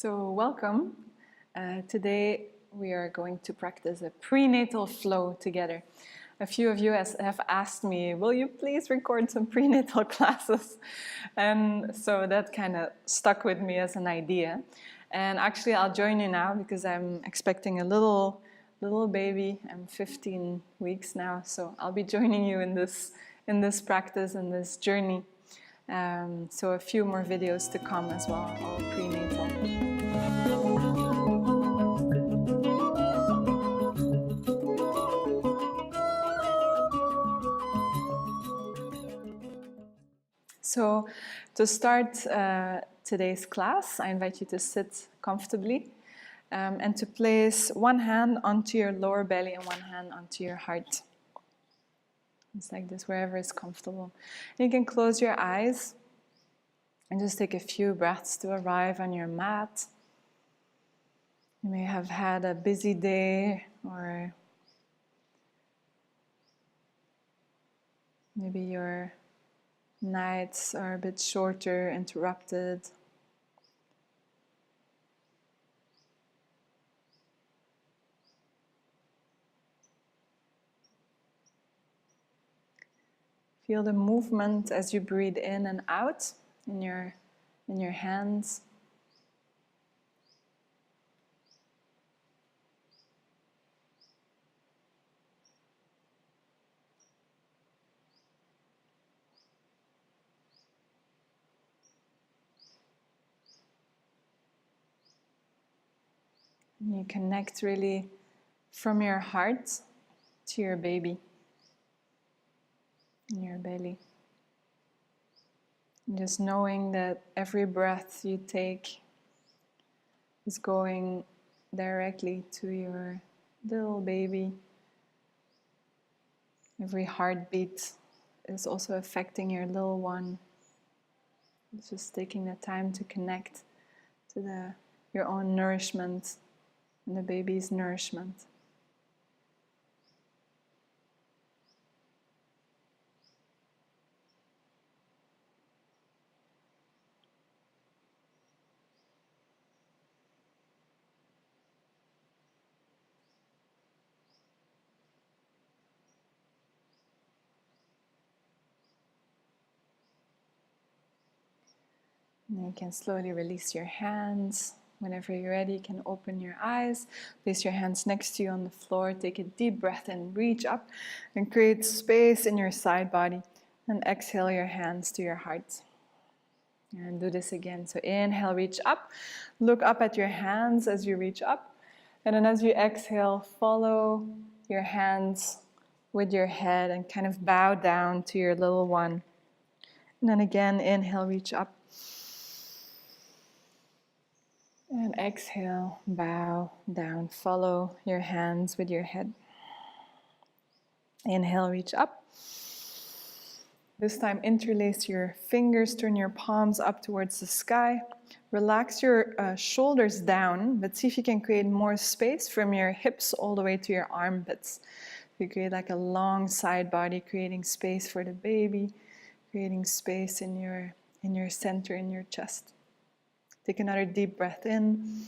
So welcome. Today we are going to practice a prenatal flow together. A few of you have asked me, will you please record some prenatal classes? And so that kind of stuck with me as an idea. And actually I'll join you now because I'm expecting a little baby. I'm 15 weeks now, so I'll be joining you in this practice, in this journey. So a few more videos to come as well, all prenatal. So to start today's class, I invite you to sit comfortably and to place one hand onto your lower belly and one hand onto your heart. It's like this, wherever is comfortable. And you can close your eyes and just take a few breaths to arrive on your mat. You may have had a busy day, or maybe your nights are a bit shorter, interrupted. Feel the movement as you breathe in and out in your hands. And you connect really from your heart to your baby in your belly. And just knowing that every breath you take is going directly to your little baby. Every heartbeat is also affecting your little one. It's just taking the time to connect to your own nourishment and the baby's nourishment. And you can slowly release your hands. Whenever you're ready, you can open your eyes. Place your hands next to you on the floor. Take a deep breath in, reach up and create space in your side body. And exhale your hands to your heart. And do this again. So inhale, reach up. Look up at your hands as you reach up. And then as you exhale, follow your hands with your head and kind of bow down to your little one. And then again, inhale, reach up. And exhale, bow down. Follow your hands with your head. Inhale, reach up. This time, interlace your fingers, turn your palms up towards the sky. Relax your shoulders down, but see if you can create more space from your hips all the way to your armpits. You create like a long side body, creating space for the baby, creating space in your center, in your chest. Take another deep breath in,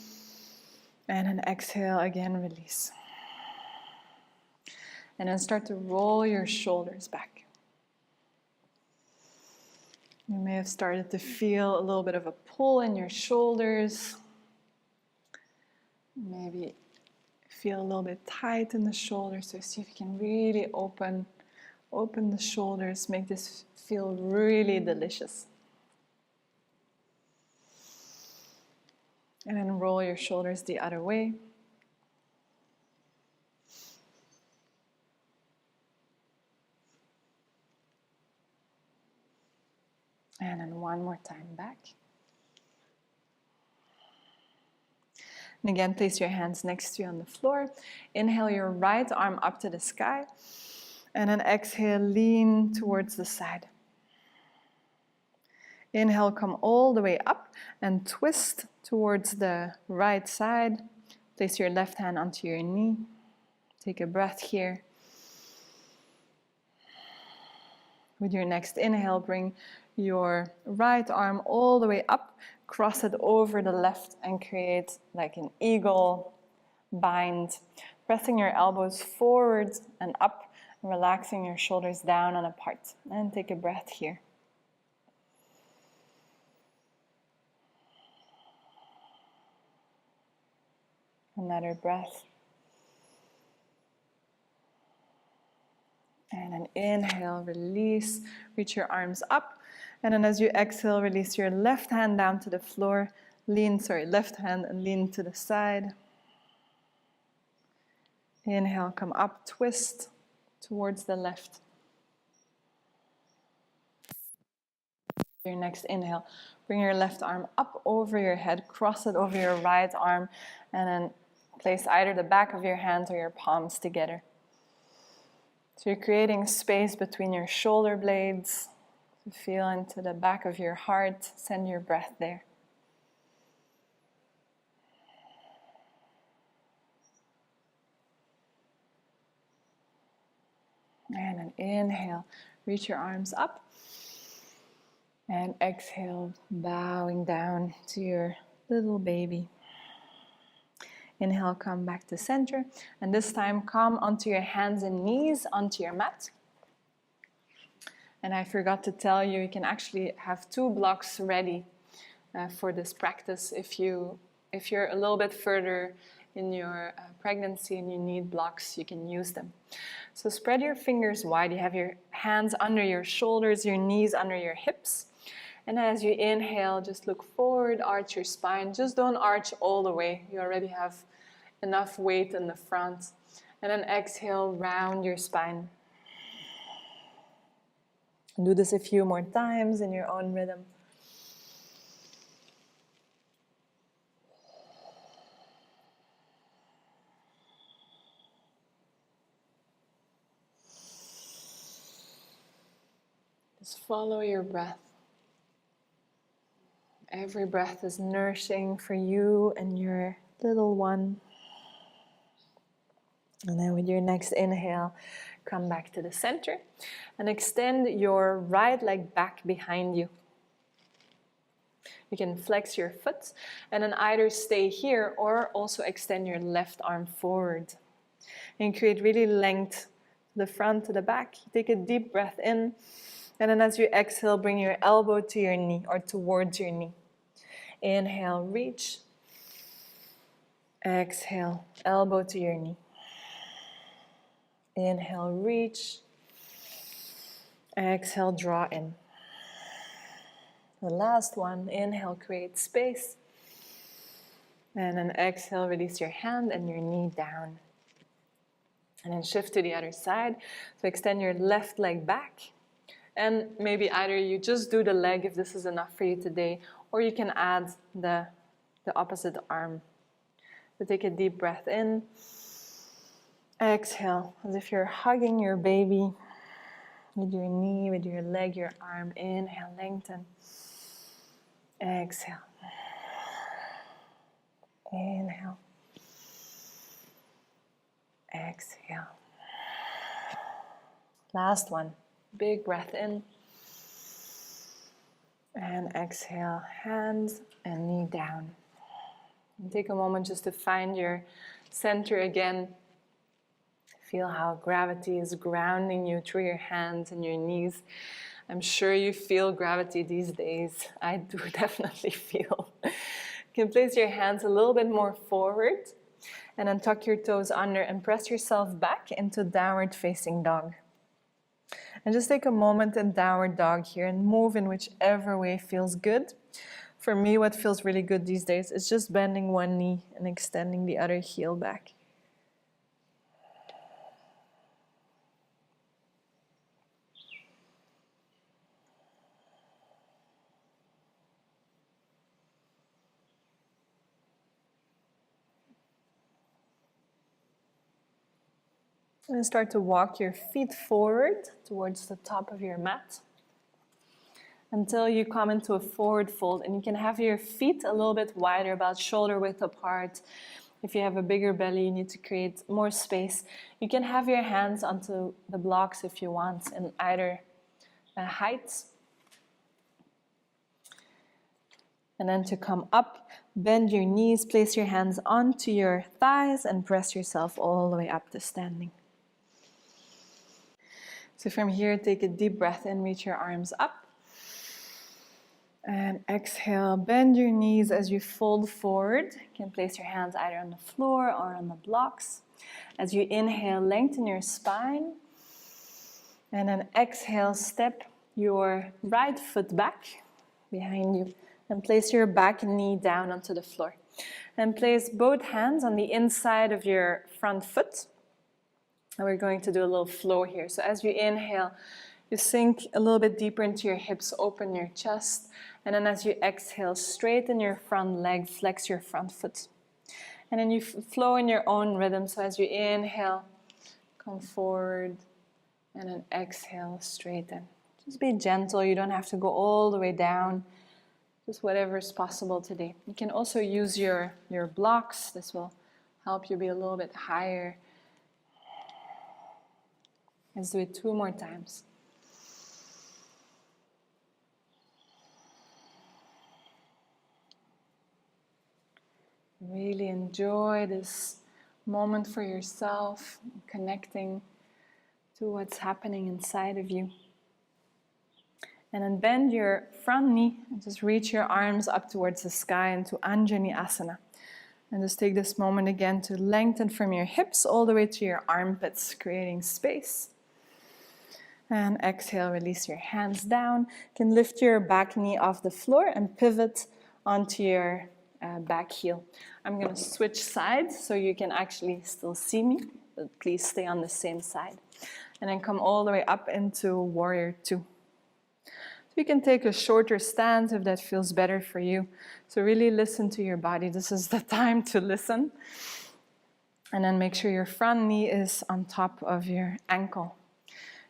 and an exhale, again release. And then start to roll your shoulders back. You may have started to feel a little bit of a pull in your shoulders. Maybe feel a little bit tight in the shoulders, so see if you can really open the shoulders, make this feel really delicious. And then roll your shoulders the other way. And then one more time back. And again, place your hands next to you on the floor. Inhale your right arm up to the sky. And then exhale, lean towards the side. Inhale, come all the way up and twist towards the right side. Place your left hand onto your knee. Take a breath here. With your next inhale, bring your right arm all the way up, cross it over the left and create like an eagle bind, pressing your elbows forward and up, and relaxing your shoulders down and apart. And take a breath here. Another breath. And an inhale, release, reach your arms up. And then as you exhale, release your left hand down to the floor. Left hand and lean to the side. Inhale, come up, twist towards the left. Your next inhale, bring your left arm up over your head, cross it over your right arm, and then place either the back of your hands or your palms together. So you're creating space between your shoulder blades. So feel into the back of your heart, send your breath there. And an inhale, reach your arms up. And exhale, bowing down to your little baby. Inhale, come back to center. And this time, come onto your hands and knees onto your mat. And I forgot to tell you, you can actually have 2 blocks ready for this practice. If you're a little bit further in your pregnancy and you need blocks, you can use them. So spread your fingers wide. You have your hands under your shoulders, your knees under your hips. And as you inhale, just look forward, arch your spine. Just don't arch all the way. You already have enough weight in the front. And then exhale, round your spine. Do this a few more times in your own rhythm. Just follow your breath. Every breath is nourishing for you and your little one. And then with your next inhale, come back to the center and extend your right leg back behind you. You can flex your foot and then either stay here or also extend your left arm forward. And create really length to the front, to the back. Take a deep breath in. And then as you exhale, bring your elbow to your knee or towards your knee. Inhale, reach. Exhale, elbow to your knee. Inhale, reach. Exhale, draw in. The last one, inhale, create space. And then exhale, release your hand and your knee down. And then shift to the other side. So extend your left leg back. And maybe either you just do the leg if this is enough for you today, or you can add the opposite arm. So take a deep breath in. Exhale, as if you're hugging your baby with your knee, with your leg, your arm. Inhale, lengthen. Exhale. Inhale. Exhale. Last one. Big breath in. And exhale, hands and knee down. And take a moment just to find your center again. Feel how gravity is grounding you through your hands and your knees. I'm sure you feel gravity these days. I do definitely feel. You can place your hands a little bit more forward and then tuck your toes under and press yourself back into downward facing dog. And just take a moment in downward dog here and move in whichever way feels good. For me, what feels really good these days is just bending one knee and extending the other heel back. And start to walk your feet forward towards the top of your mat until you come into a forward fold. And you can have your feet a little bit wider, about shoulder width apart. If you have a bigger belly, you need to create more space. You can have your hands onto the blocks if you want in either height. And then to come up, bend your knees, place your hands onto your thighs and press yourself all the way up to standing. So from here, take a deep breath in, reach your arms up. And exhale, bend your knees as you fold forward. You can place your hands either on the floor or on the blocks. As you inhale, lengthen your spine. And then exhale, step your right foot back behind you. And place your back knee down onto the floor. And place both hands on the inside of your front foot. And we're going to do a little flow here. So as you inhale, you sink a little bit deeper into your hips, open your chest. And then as you exhale, straighten your front leg, flex your front foot. And then you flow in your own rhythm. So as you inhale, come forward. And then exhale, straighten. Just be gentle. You don't have to go all the way down. Just whatever is possible today. You can also use your blocks. This will help you be a little bit higher. Let's do it 2 more times. Really enjoy this moment for yourself, connecting to what's happening inside of you. And then bend your front knee and just reach your arms up towards the sky into Anjani Asana. And just take this moment again to lengthen from your hips all the way to your armpits, creating space. And exhale, release your hands down. You can lift your back knee off the floor and pivot onto your back heel. I'm going to switch sides so you can actually still see me, but please stay on the same side. And then come all the way up into Warrior 2. You can take a shorter stance if that feels better for you. So really listen to your body. This is the time to listen. And then make sure your front knee is on top of your ankle.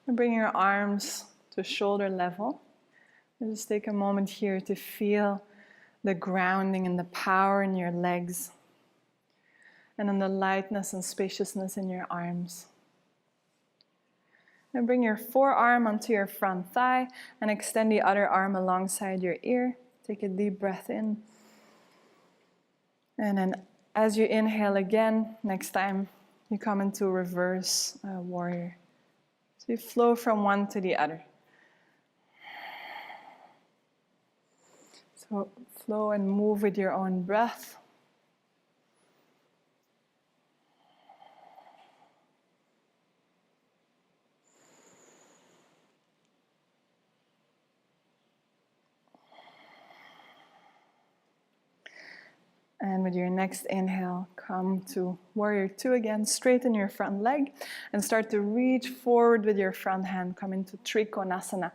And bring your arms to shoulder level. And just take a moment here to feel the grounding and the power in your legs. And then the lightness and spaciousness in your arms. And bring your forearm onto your front thigh and extend the other arm alongside your ear. Take a deep breath in. And then as you inhale again, next time you come into reverse warrior. So you flow from one to the other. So flow and move with your own breath. And with your next inhale, come to Warrior 2 again. Straighten your front leg and start to reach forward with your front hand. Come into Trikonasana.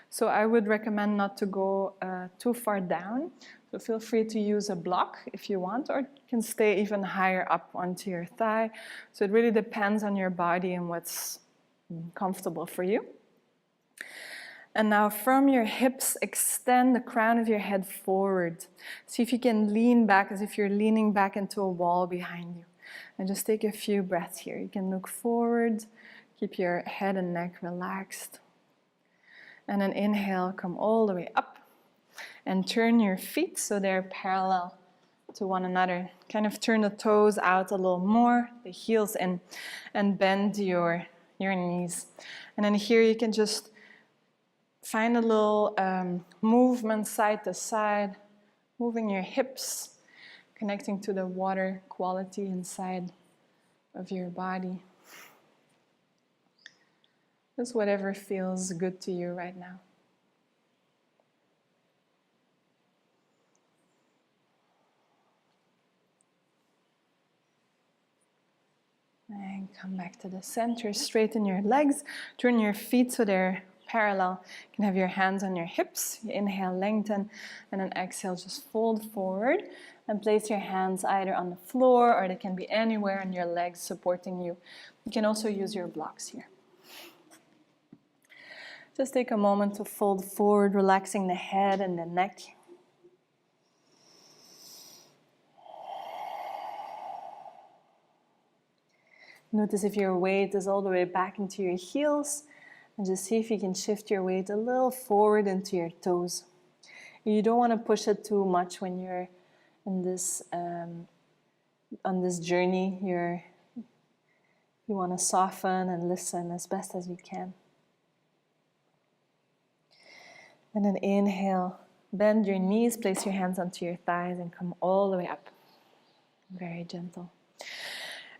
So I would recommend not to go too far down. So feel free to use a block if you want, or you can stay even higher up onto your thigh. So it really depends on your body and what's comfortable for you. And now from your hips, extend the crown of your head forward. See if you can lean back as if you're leaning back into a wall behind you. And just take a few breaths here. You can look forward, keep your head and neck relaxed. And then inhale, come all the way up. And turn your feet so they're parallel to one another. Kind of turn the toes out a little more, the heels in, and bend your knees. And then here you can just find a little movement side to side, moving your hips, connecting to the water quality inside of your body. Just whatever feels good to you right now. And come back to the center, straighten your legs, turn your feet so they're parallel. You can have your hands on your hips. You inhale, lengthen, and then exhale, just fold forward and place your hands either on the floor or they can be anywhere on your legs supporting you. You can also use your blocks here. Just take a moment to fold forward, relaxing the head and the neck. Notice if your weight is all the way back into your heels. And just see if you can shift your weight a little forward into your toes. You don't want to push it too much when you're in this on this journey. You want to soften and listen as best as you can. And then inhale, bend your knees, place your hands onto your thighs and come all the way up. Very gentle.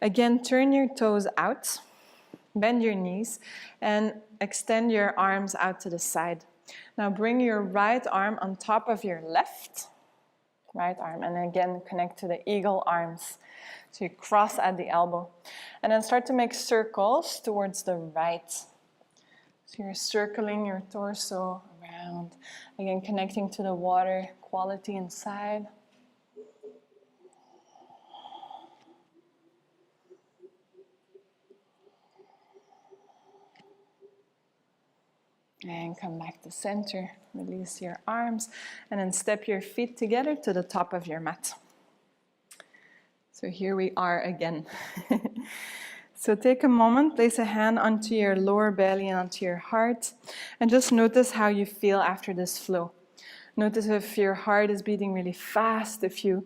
Again, turn your toes out, bend your knees, and extend your arms out to the side. Now bring your right arm on top of your left right arm, and again connect to the eagle arms. So you cross at the elbow. And then start to make circles towards the right. So you're circling your torso around. Again, connecting to the water quality inside. And come back to center. Release your arms. And then step your feet together to the top of your mat. So here we are again. So take a moment, place a hand onto your lower belly and onto your heart, and just notice how you feel after this flow. Notice if your heart is beating really fast, if you,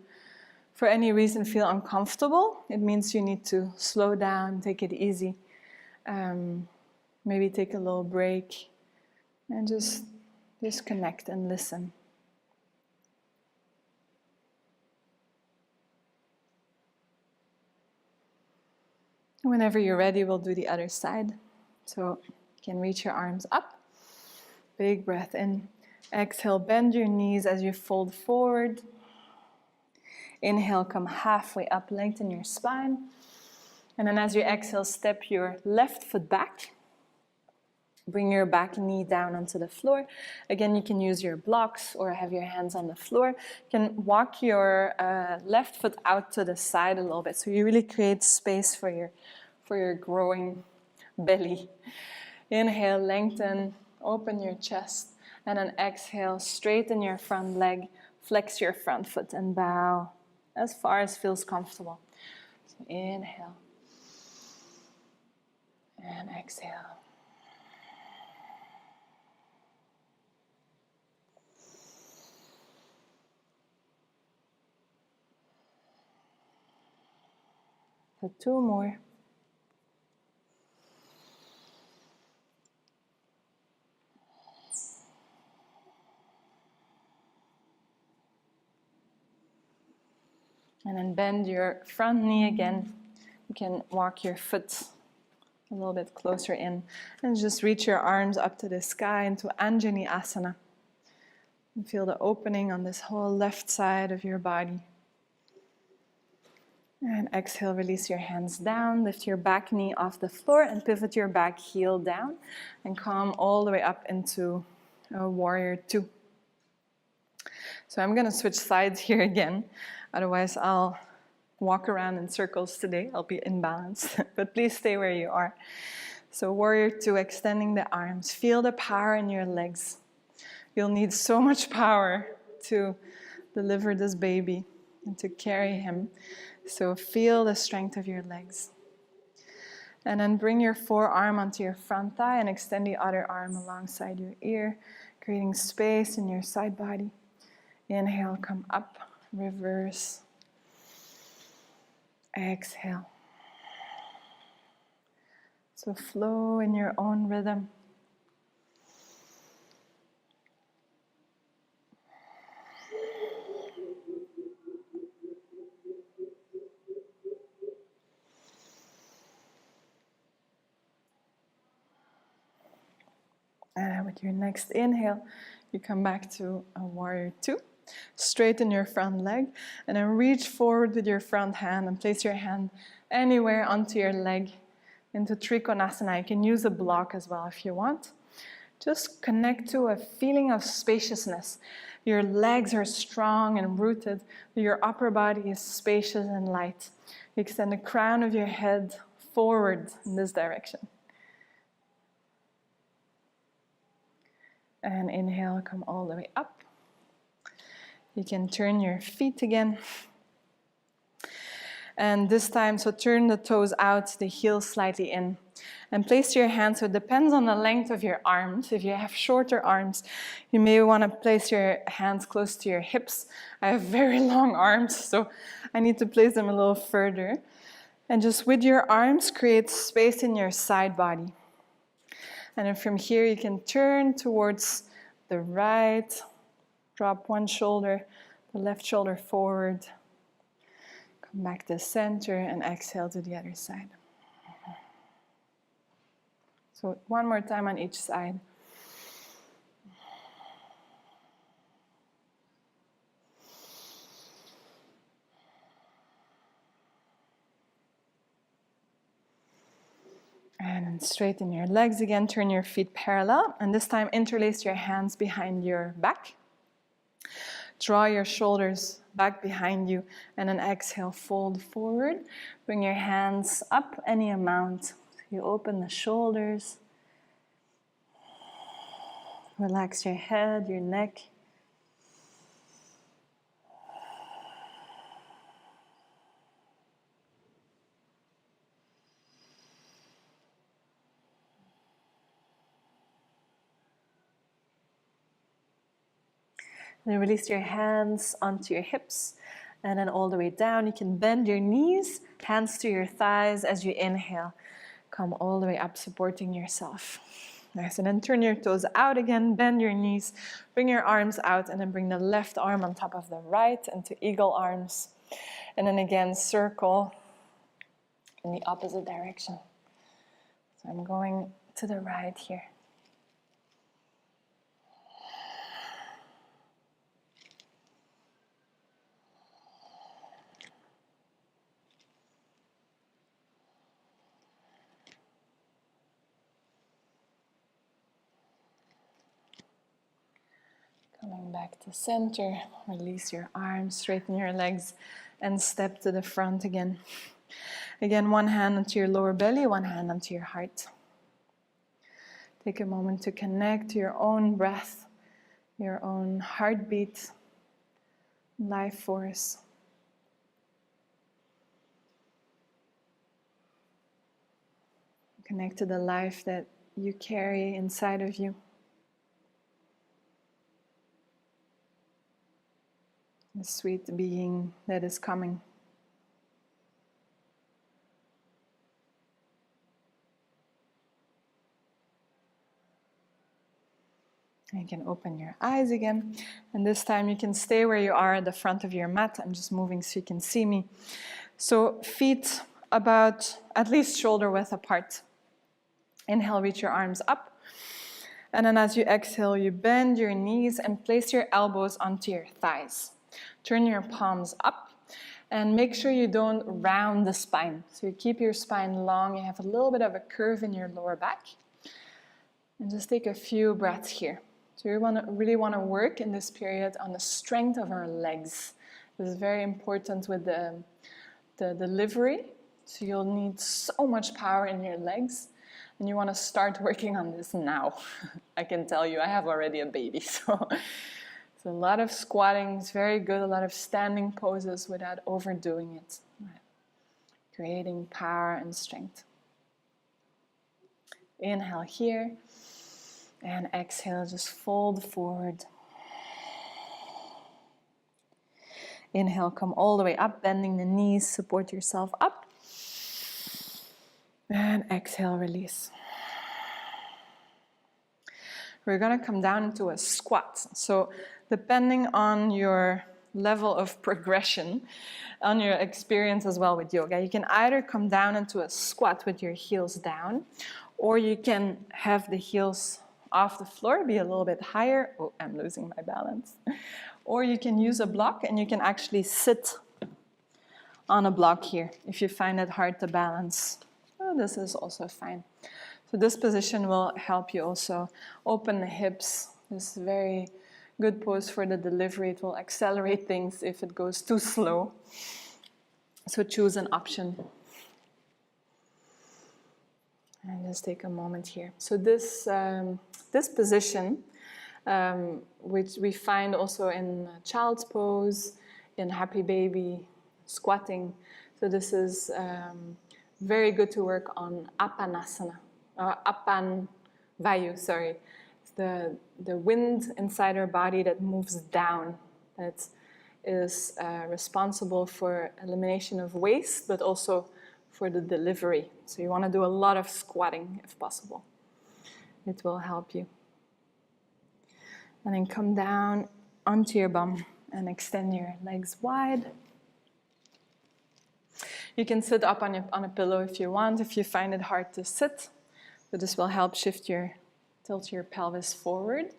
for any reason, feel uncomfortable, it means you need to slow down, take it easy. Maybe take a little break, and just connect and listen. Whenever you're ready, we'll do the other side. So you can reach your arms up. Big breath in. Exhale, bend your knees as you fold forward. Inhale, come halfway up, lengthen your spine. And then as you exhale, step your left foot back. Bring your back knee down onto the floor. Again, you can use your blocks or have your hands on the floor. You can walk your left foot out to the side a little bit, so you really create space for your growing belly. Inhale, lengthen, open your chest, and then exhale, straighten your front leg, flex your front foot, and bow as far as feels comfortable. So inhale, and exhale. So 2 more. And then bend your front knee again. You can walk your foot a little bit closer in. And just reach your arms up to the sky into Anjani Asana. And feel the opening on this whole left side of your body. And exhale, release your hands down, lift your back knee off the floor and pivot your back heel down and come all the way up into a warrior 2. So I'm going to switch sides here again, otherwise I'll walk around in circles today, I'll be imbalanced, but please stay where you are. So warrior 2, extending the arms, feel the power in your legs. You'll need so much power to deliver this baby and to carry him. So feel the strength of your legs. And then bring your forearm onto your front thigh and extend the other arm alongside your ear, creating space in your side body. Inhale, come up, reverse. Exhale. So flow in your own rhythm. And with your next inhale, you come back to a warrior 2. Straighten your front leg and then reach forward with your front hand and place your hand anywhere onto your leg into Trikonasana. You can use a block as well if you want. Just connect to a feeling of spaciousness. Your legs are strong and rooted. Your upper body is spacious and light. You extend the crown of your head forward in this direction. And inhale, come all the way up. You can turn your feet again. And this time, so turn the toes out, the heels slightly in. And place your hands, so it depends on the length of your arms. If you have shorter arms, you may want to place your hands close to your hips. I have very long arms, so I need to place them a little further. And just with your arms, create space in your side body. And then from here, you can turn towards the right, drop one shoulder, the left shoulder forward. Come back to center and exhale to the other side. So one more time on each side. And then straighten your legs again, turn your feet parallel, and this time interlace your hands behind your back. Draw your shoulders back behind you, and then exhale, fold forward. Bring your hands up any amount. You open the shoulders. Relax your head, your neck. Then release your hands onto your hips, and then all the way down. You can bend your knees, hands to your thighs as you inhale. Come all the way up, supporting yourself. Nice, and then turn your toes out again, bend your knees, bring your arms out, and then bring the left arm on top of the right into eagle arms. And then again, circle in the opposite direction. So I'm going to the right here. Coming back to center, release your arms, straighten your legs, and step to the front again. Again, one hand onto your lower belly, one hand onto your heart. Take a moment to connect to your own breath, your own heartbeat, life force. Connect to the life that you carry inside of you. The sweet being that is coming. You can open your eyes again, and this time you can stay where you are at the front of your mat. I'm just moving so you can see me. So feet about at least shoulder width apart. Inhale, reach your arms up. And then as you exhale, you bend your knees and place your elbows onto your thighs. Turn your palms up and make sure you don't round the spine. So you keep your spine long, you have a little bit of a curve in your lower back. And just take a few breaths here. So you really want to work in this period on the strength of our legs. This is very important with the delivery. So you'll need so much power in your legs. And you want to start working on this now. I can tell you, I have already a baby. So a lot of squatting is very good, a lot of standing poses without overdoing it. Right. Creating power and strength. Inhale here. And exhale, just fold forward. Inhale, come all the way up, bending the knees, support yourself up. And exhale, release. We're going to come down into a squat. So depending on your level of progression, on your experience as well with yoga, you can either come down into a squat with your heels down, or you can have the heels off the floor, be a little bit higher. Oh, I'm losing my balance. Or you can use a block and you can actually sit on a block here if you find it hard to balance. Oh, this is also fine. So this position will help you also open the hips. This is a very good pose for the delivery. It will accelerate things if it goes too slow. So choose an option. And just take a moment here. So this position, which we find also in child's pose, in happy baby, squatting. So this is very good to work on apanasana, apan vayu, sorry. It's the wind inside our body that moves down, that is responsible for elimination of waste, but also for the delivery. So you want to do a lot of squatting if possible. It will help you. And then come down onto your bum and extend your legs wide. You can sit up on a pillow if you want, if you find it hard to sit. But this will help tilt your pelvis forward.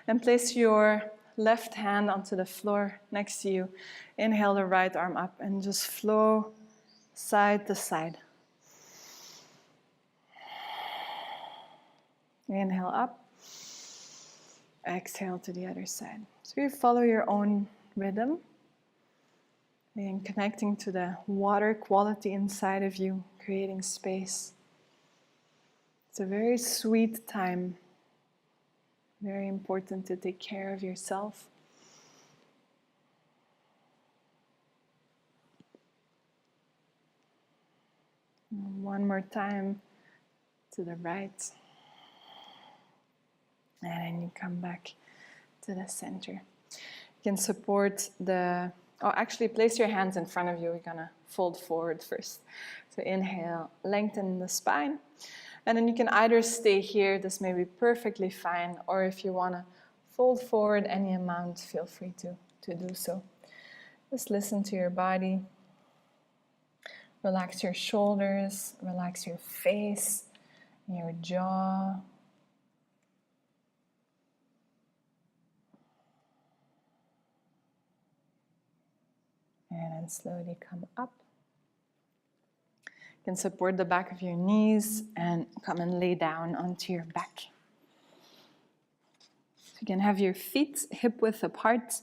And place your left hand onto the floor next to you. Inhale the right arm up and just flow side to side. Inhale up. Exhale to the other side. So you follow your own rhythm. And connecting to the water quality inside of you, creating space. It's a very sweet time. Very important to take care of yourself. And one more time to the right. And then you come back to the center. You can support actually place your hands in front of you. We're gonna fold forward first. So inhale, lengthen the spine. And then you can either stay here, this may be perfectly fine, or if you wanna fold forward any amount, feel free to do so. Just listen to your body. Relax your shoulders, relax your face, your jaw. And then slowly come up. You can support the back of your knees and come and lay down onto your back. So you can have your feet hip width apart,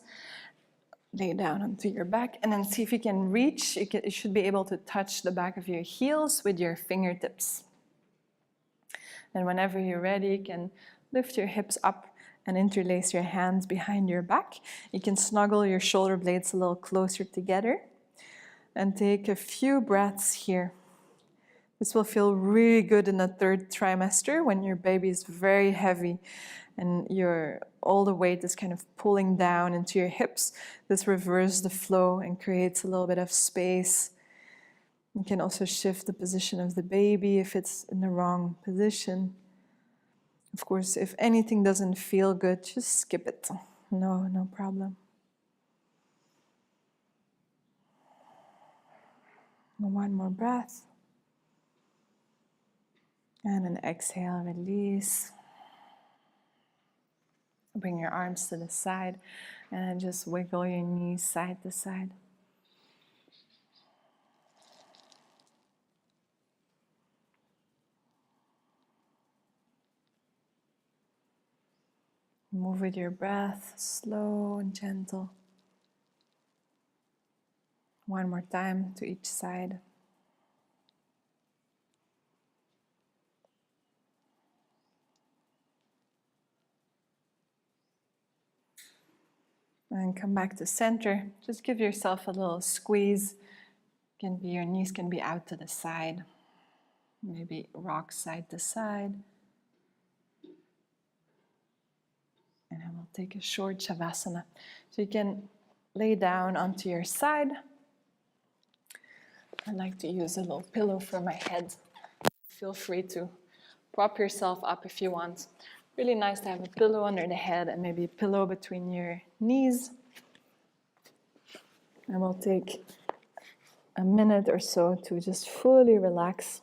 lay down onto your back, and then see if you can reach. You should be able to touch the back of your heels with your fingertips. And whenever you're ready, you can lift your hips up and interlace your hands behind your back. You can snuggle your shoulder blades a little closer together and take a few breaths here. This will feel really good in the third trimester when your baby is very heavy and all the weight is kind of pulling down into your hips. This reverses the flow and creates a little bit of space. You can also shift the position of the baby if it's in the wrong position. Of course, if anything doesn't feel good, just skip it. No problem. One more breath. And an exhale, release. Bring your arms to the side and just wiggle your knees side to side. Move with your breath, slow and gentle. One more time to each side. And come back to center. Just give yourself a little squeeze. Your knees can be out to the side. Maybe rock side to side. And then we'll take a short shavasana. So you can lay down onto your side. I like to use a little pillow for my head. Feel free to prop yourself up if you want. Really nice to have a pillow under the head and maybe a pillow between your knees. And we'll take a minute or so to just fully relax.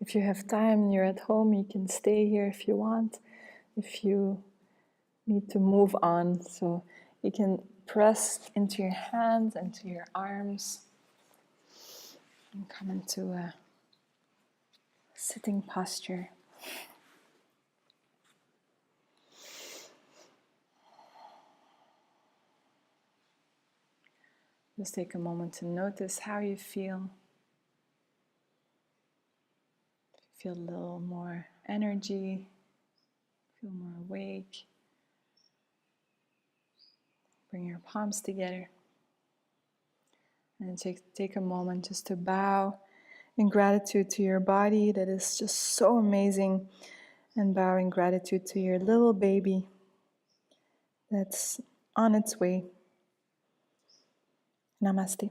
If you have time and you're at home, you can stay here if you want. If you need to move on, so you can press into your hands, into your arms, and come into a sitting posture. Just take a moment to notice how you feel. Feel a little more energy, feel more awake. Bring your palms together. And take a moment just to bow in gratitude to your body that is just so amazing. And bow in gratitude to your little baby that's on its way. Namaste.